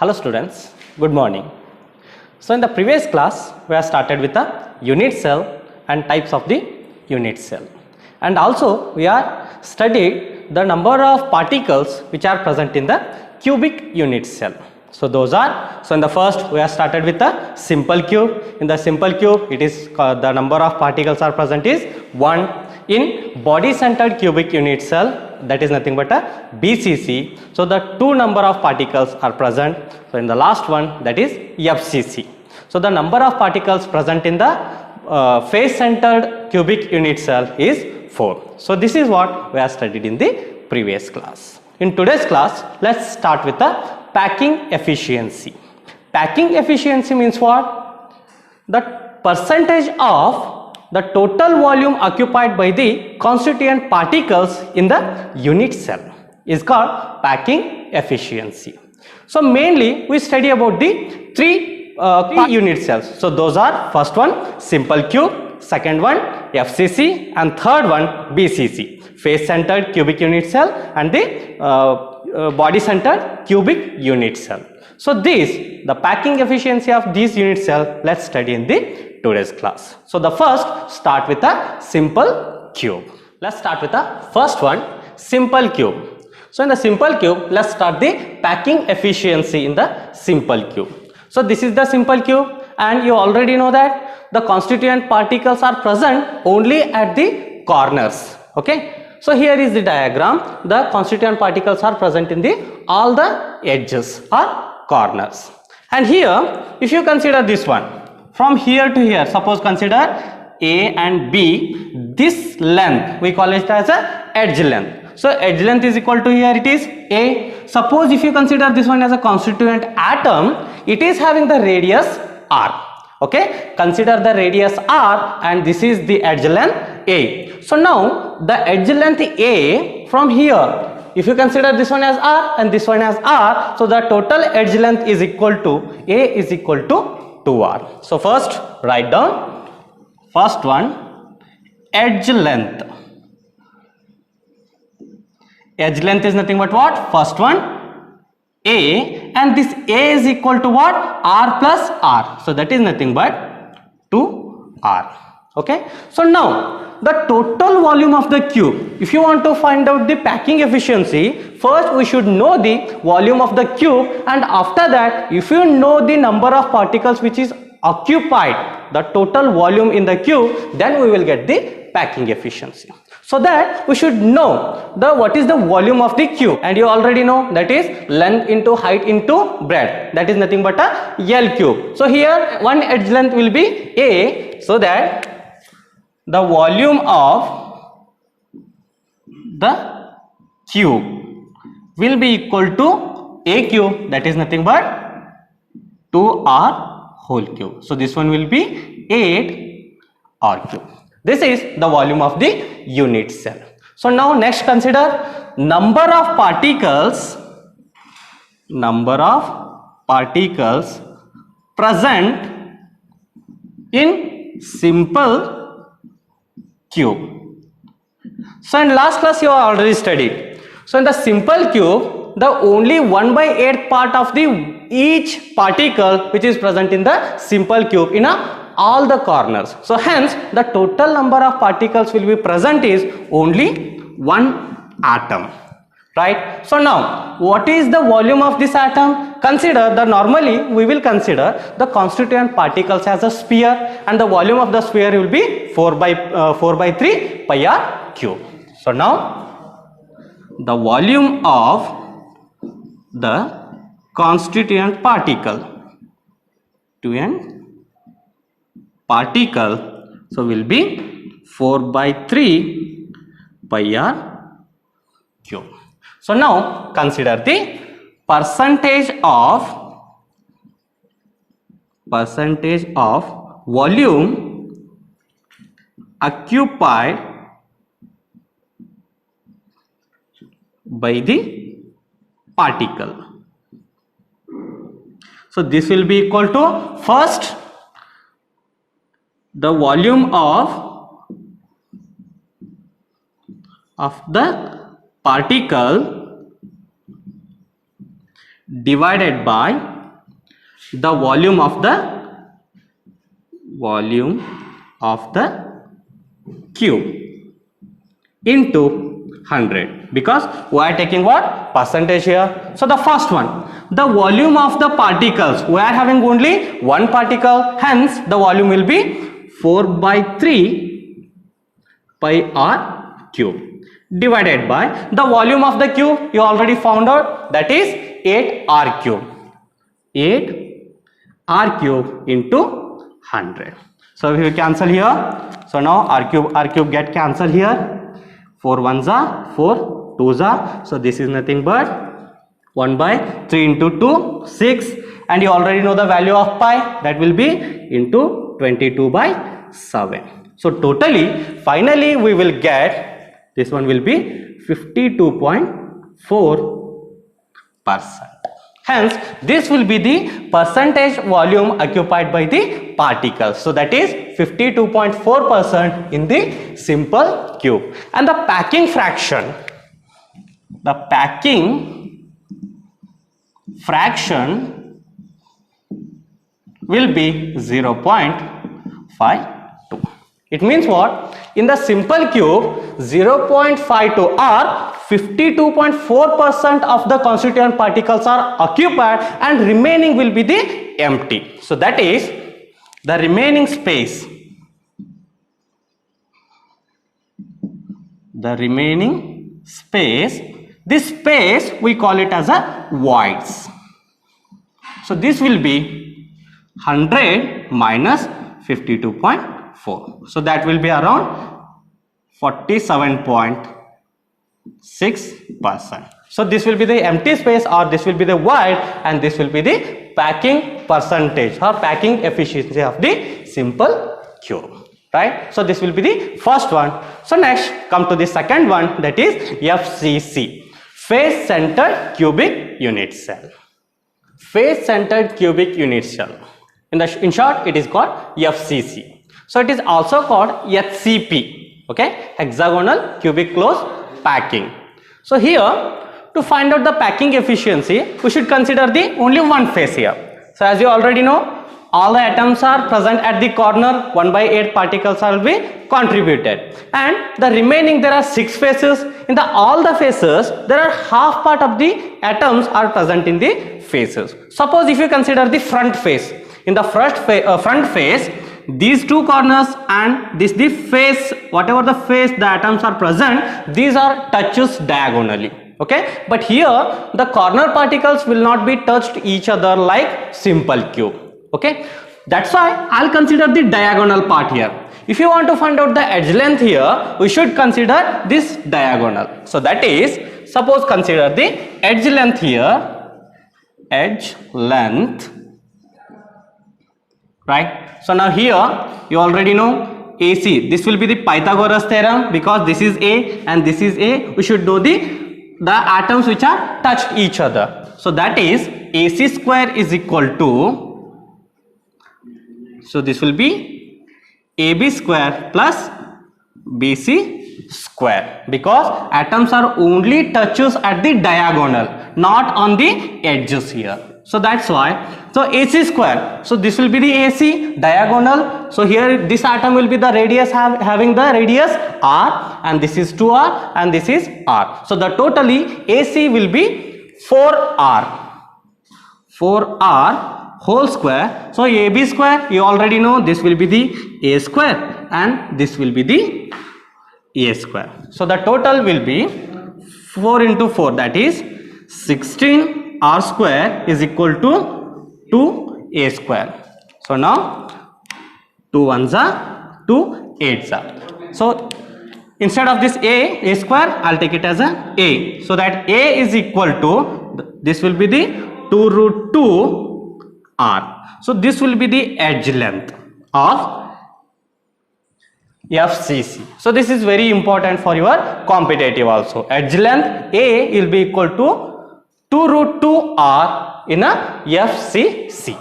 Hello students, good morning. So in the previous class we have started with the unit cell and types of the unit cell, and also we are studied the number of particles which are present in the cubic unit cell. So in the first we have started with the simple cube. In the simple cube it is the number of particles are present is 1. In body centered cubic unit cell, that is nothing but a BCC. So the two number of particles are present. So in the last one, that is FCC. So the number of particles present in the face centered cubic unit cell is 4. So this is what we have studied in the previous class. In today's class, let's start with the packing efficiency. Packing efficiency means what? The percentage of the total volume occupied by the constituent particles in the unit cell is called packing efficiency. So mainly we study about the three unit cells. So those are first one simple cube, second one FCC, and third one BCC, face centered cubic unit cell, and the body centered cubic unit cell. So the packing efficiency of these unit cell, let's study in the today's class. So the first, start with a simple cube. Let's start with the first one, simple cube. So in the simple cube, let's start the packing efficiency in the simple cube. So this is the simple cube, and you already know that the constituent particles are present only at the corners. Okay. So here is the diagram. The constituent particles are present in all the edges or corners. And here, if you consider this one, from here to here, suppose consider A and B, this length we call it as a edge length. So edge length is equal to, here it is A. Suppose if you consider this one as a constituent atom, it is having the radius R. Okay, consider the radius R, and this is the edge length A. So now the edge length A from here, if you consider this one as R and this one as R, so the total edge length is equal to A is equal to 2R. So first write down first one, edge length. Edge length is nothing but what? First one A, and this A is equal to what? R plus R. So that is nothing but 2R. Okay. So now the total volume of the cube, if you want to find out the packing efficiency, first we should know the volume of the cube, and after that if you know the number of particles which is occupied, the total volume in the cube, then we will get the packing efficiency. So that we should know what is the volume of the cube, and you already know that is length into height into breadth, that is nothing but a L cube. So here one edge length will be A, so that the volume of the cube will be equal to A cube, that is nothing but 2R whole cube. So this one will be 8R cube. This is the volume of the unit cell. So now next consider number of particles present in simple cube. So in last class you have already studied. So in the simple cube, the only 1/8 part of the each particle which is present in the simple cube in all the corners. So hence the total number of particles will be present is only one atom. Right. So now what is the volume of this atom? Consider normally we will consider the constituent particles as a sphere, and the volume of the sphere will be 4/3 pi r cube. So now the volume of the constituent particle so will be 4/3 pi r cube. So now consider the percentage of volume occupied by the particle. So this will be equal to, first the volume of the particle divided by the volume of the cube into 100, because we are taking what? Percentage here. So the first one, the volume of the particles, we are having only one particle, hence the volume will be 4/3 pi r cube divided by the volume of the cube, you already found out, that is 8r cube. 8r cube into 100. So we will cancel here. So now r cube get cancelled here. 4 ones are 4, 2s are, so this is nothing but 1/3 into 2, 6, and you already know the value of pi, that will be into 22/7. So totally, finally we will get, this one will be 52.4%. Hence, this will be the percentage volume occupied by the particles. So that is 52.4% in the simple cube. And the packing fraction will be 0.52. It means what? In the simple cube, 0.52 or 52.4% of the constituent particles are occupied and remaining will be the empty. So that is the remaining space. This space we call it as a voids. So this will be 100 minus 52.4. So that will be around 47.6%. So this will be the empty space, or this will be the void, and this will be the packing percentage or packing efficiency of the simple cube, right? So this will be the first one. So next come to the second one, that is FCC, face centered cubic unit cell. Face centered cubic unit cell. In short, it is called FCC. So it is also called HCP, okay, hexagonal cubic close packing. So here, to find out the packing efficiency, we should consider the only one face here. So as you already know, all the atoms are present at the corner, 1/8 particles will be contributed, and the remaining, there are 6 faces. In all the faces, there are half part of the atoms are present in the faces. Suppose if you consider the front face, in the front face, these two corners and this the face, whatever the face the atoms are present, these are touches diagonally, okay, but here the corner particles will not be touched each other like simple cube, okay. That's why I'll consider the diagonal part here. If you want to find out the edge length here, we should consider this diagonal. So that is, suppose consider the edge length here, edge length, right? So now here you already know AC, this will be the Pythagoras theorem, because this is A and this is A. We should know the atoms which are touched each other. So that is AC square is equal to, so this will be AB square plus BC square, because atoms are only touches at the diagonal, not on the edges here. So that's why, so AC square, so this will be the AC diagonal. So here this atom will be the radius, having the radius R, and this is 2R and this is R. So the totally AC will be 4R whole square. So AB square, you already know, this will be the A square and this will be the A square. So the total will be 4 into 4, that is 16 R square is equal to 2A square. So now 2 ones are 2 8s are. So instead of this A square, I'll take it as A. So that A is equal to, this will be the 2 root 2 R. So this will be the edge length of FCC. So this is very important for your competitive also. Edge length A will be equal to 2 root 2 R in a FCC.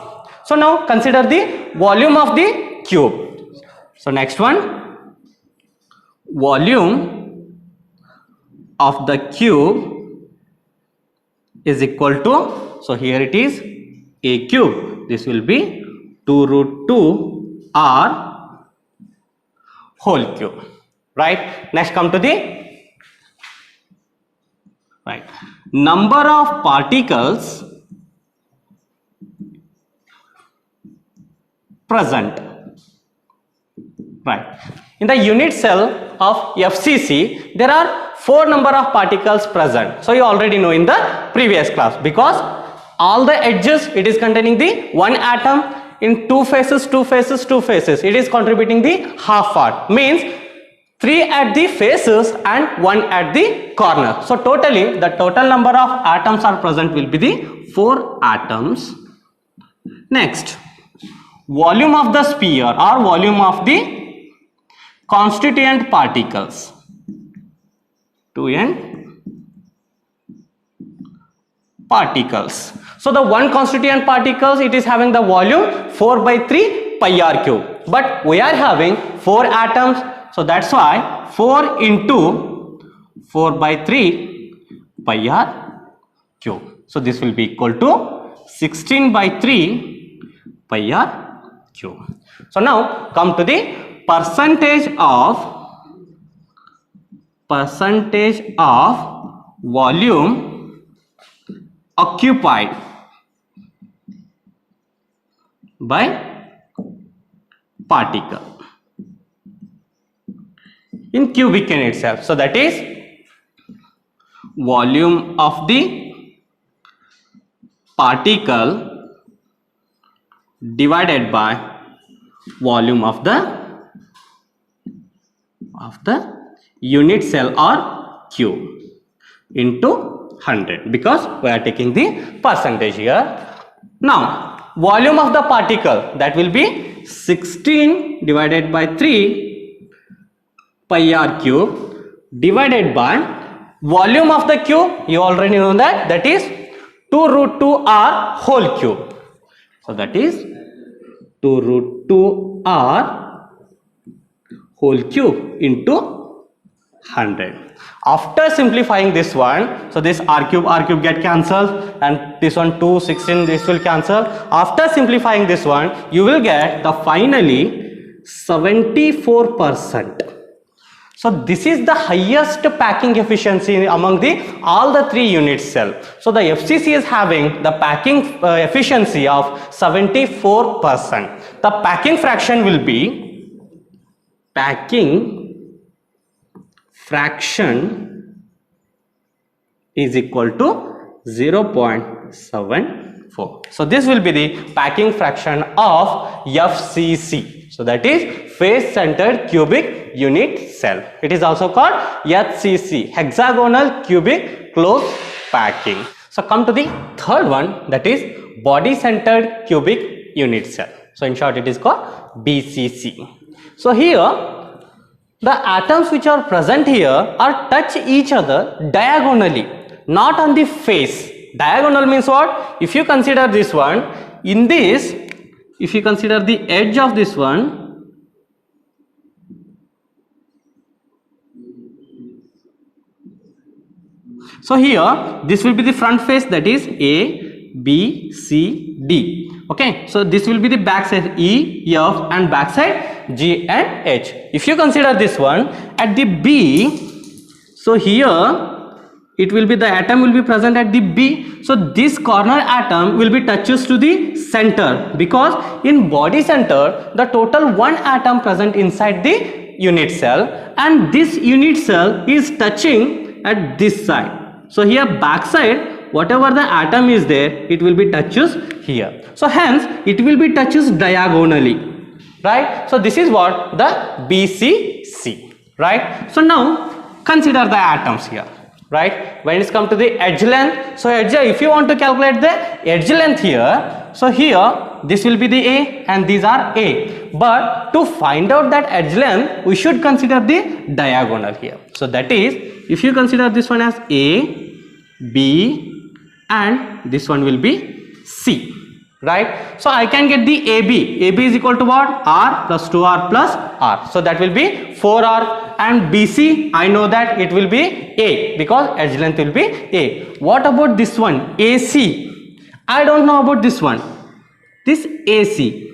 So now consider the volume of the cube. So next one, volume of the cube is equal to, so here it is A cube This will be 2 root 2 r whole cube. Right. Next come to the number of particles present. Right. In the unit cell of FCC, there are 4 number of particles present. So you already know in the previous class, because all the edges it is containing the one atom in two faces. It is contributing the half part, means 3 at the faces and 1 at the corner. So totally the total number of atoms are present will be the 4 atoms. Next, volume of the sphere or volume of the constituent particles, 2n particles. So the one constituent particles, it is having the volume 4 by 3 pi r cube, but we are having 4 atoms, so that's why 4 into 4 by 3 pi r cube. So this will be equal to 16 by 3 pi r cube. So now come to the percentage of volume occupied by particle in cubic in itself. So that is volume of the particle divided by volume of the unit cell or cube into 100, because we are taking the percentage here. Now volume of the particle, that will be 16 divided by 3 pi r cube divided by volume of the cube, you already know that is 2 root 2 r whole cube. So that is 2 root 2 r whole cube into 100. After simplifying this one, so this r cube get cancelled, and this one 2, 16, this will cancel. After simplifying this one, you will get the finally 74%. So this is the highest packing efficiency among all the 3 unit cell. So the FCC is having the packing efficiency of 74%. The packing fraction will be is equal to 0.74. So this will be the packing fraction of FCC. So that is face centered cubic unit cell. It is also called HCC, hexagonal cubic closed packing. So come to the third one, that is body centered cubic unit cell. So in short it is called BCC. So here the atoms which are present here are touch each other diagonally, not on the face. Diagonal means what? If you consider this one, in this, if you consider the edge of this one, so here this will be the front face, that is A, B, C, D. Okay, so this will be the back side E, F, and back side G and H. If you consider this one at the B, so here it will be the atom will be present at the B. So this corner atom will be touches to the center, because in body center the total one atom present inside the unit cell, and this unit cell is touching at this side. So here back side, whatever the atom is there, it will be touches here. So hence it will be touches diagonally, right? So this is what the BCC, right? So now consider the atoms here, right? When it's come to the edge length, so edge, if you want to calculate the edge length here, so here this will be the A and these are A, but to find out that edge length we should consider the diagonal here. So that is, if you consider this one as A, B, and this one will be C, right? So I can get the AB. AB is equal to what? R plus 2R plus R. So that will be 4R, and BC, I know that it will be A because edge length will be A. What about this one? AC? I don't know about this one. this AC,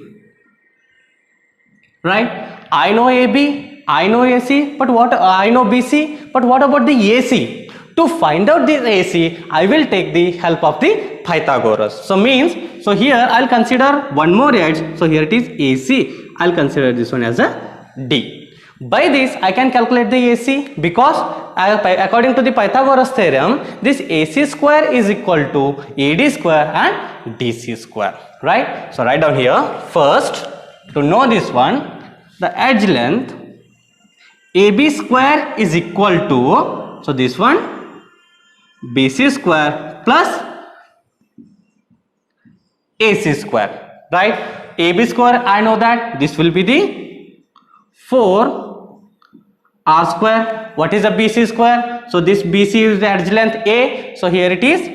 right? I know AB, I know AC, but what I know BC, but what about the AC? To find out this AC, I will take the help of the Pythagoras. So means, so here I'll consider one more edge. So here it is AC. I'll consider this one as a D. By this I can calculate the AC, because according to the Pythagoras theorem, this AC square is equal to AD square and DC square, right? So write down here, first to know this one, the edge length AB square is equal to, so this one, BC square plus AC square, right? AB square, I know that this will be the 4R square. What is the BC square? So this BC is the edge length A, so here it is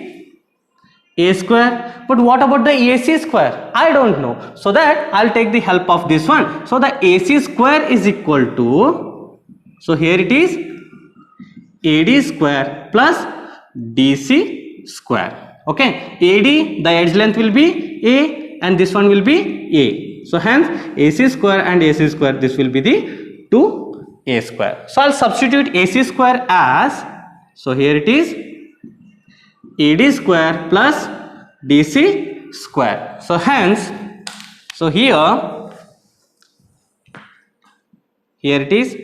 A square. But what about the AC square? I don't know, so that I'll take the help of this one. So the AC square is equal to, so here it is AD square plus DC square. Okay, AD, the edge length will be A and this one will be A. So hence AC square and AC square, this will be the 2A square. So I'll substitute AC square as, so here it is AD square plus DC square. So hence, so here it is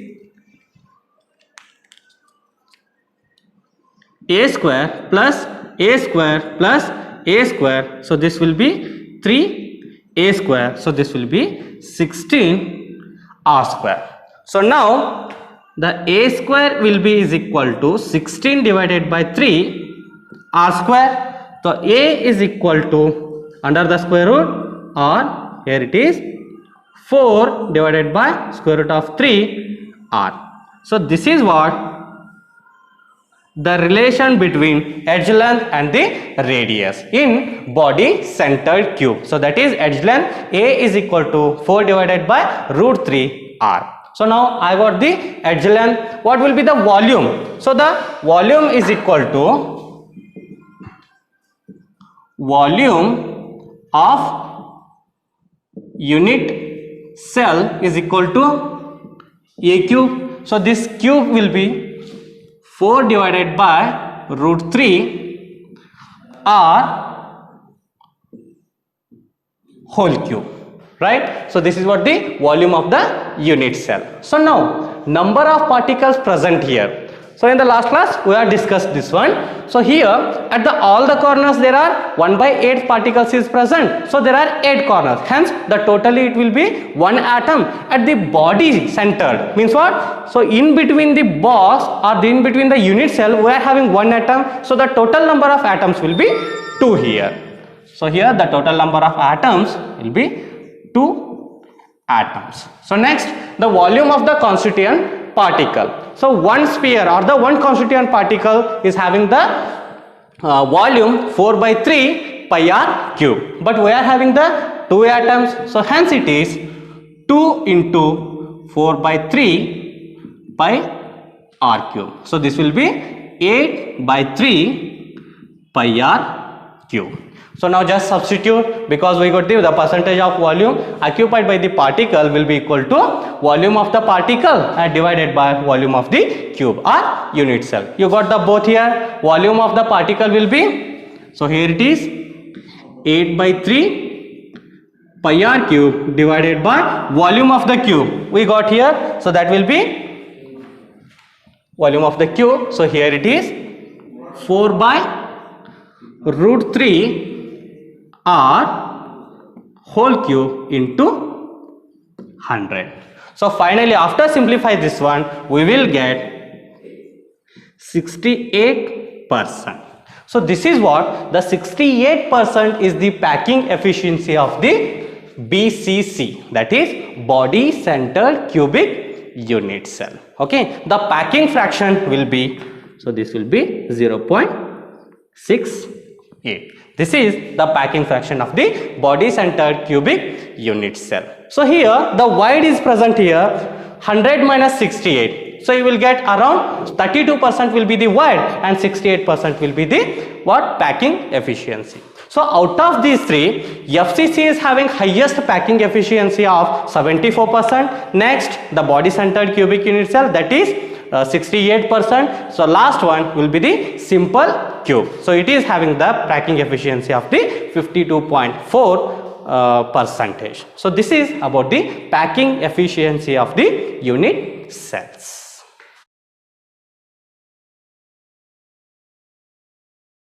A square plus A square plus A square. So this will be 3A square. So this will be 16R square. So now the A square will be is equal to 16 divided by 3R square. So A is equal to, under the square root, or here it is 4 divided by square root of 3R. So this is what the relation between edge length and the radius in body centered cube. So that is edge length A is equal to 4 divided by root 3R. So now I got the edge length. What will be the volume? So the volume is equal to volume of unit cell is equal to A cube. So this cube will be 4 divided by root 3 R whole cube, right? So this is what the volume of the unit cell. So now number of particles present here. So in the last class we have discussed this one. So here at all the corners there are 1/8 particles is present. So there are 8 corners. Hence the totally it will be 1 atom at the body centered. Means what? So in between the box or in between the unit cell we are having 1 atom. So the total number of atoms will be 2 here. So here the total number of atoms will be 2 atoms. So next, the volume of the constituent particle. So one sphere or the one constituent particle is having the volume 4/3 pi r cube, but we are having the 2 atoms. So hence it is 2 into 4/3 pi r cube. So this will be 8/3 pi r cube. So now just substitute, because we got the percentage of volume occupied by the particle will be equal to volume of the particle divided by volume of the cube or unit cell. You got the both here. Volume of the particle will be, so here it is 8/3 pi r cube divided by volume of the cube we got here. So that will be volume of the cube. So here it is 4/√3 R whole cube into 100. So finally after simplify this one we will get 68%. So this is what the 68% is the packing efficiency of the BCC, that is body centered cubic unit cell. Okay, the packing fraction will be, so this will be 0.68. This is the packing fraction of the body centered cubic unit cell. So here the void is present here, 100 minus 68. So you will get around 32% will be the void and 68% will be the what packing efficiency. So out of these three, FCC is having highest packing efficiency of 74%. Next, the body centered cubic unit cell, that is 68%. So last one will be the simple cube. So it is having the packing efficiency of the 52.4 percentage. So this is about the packing efficiency of the unit cells.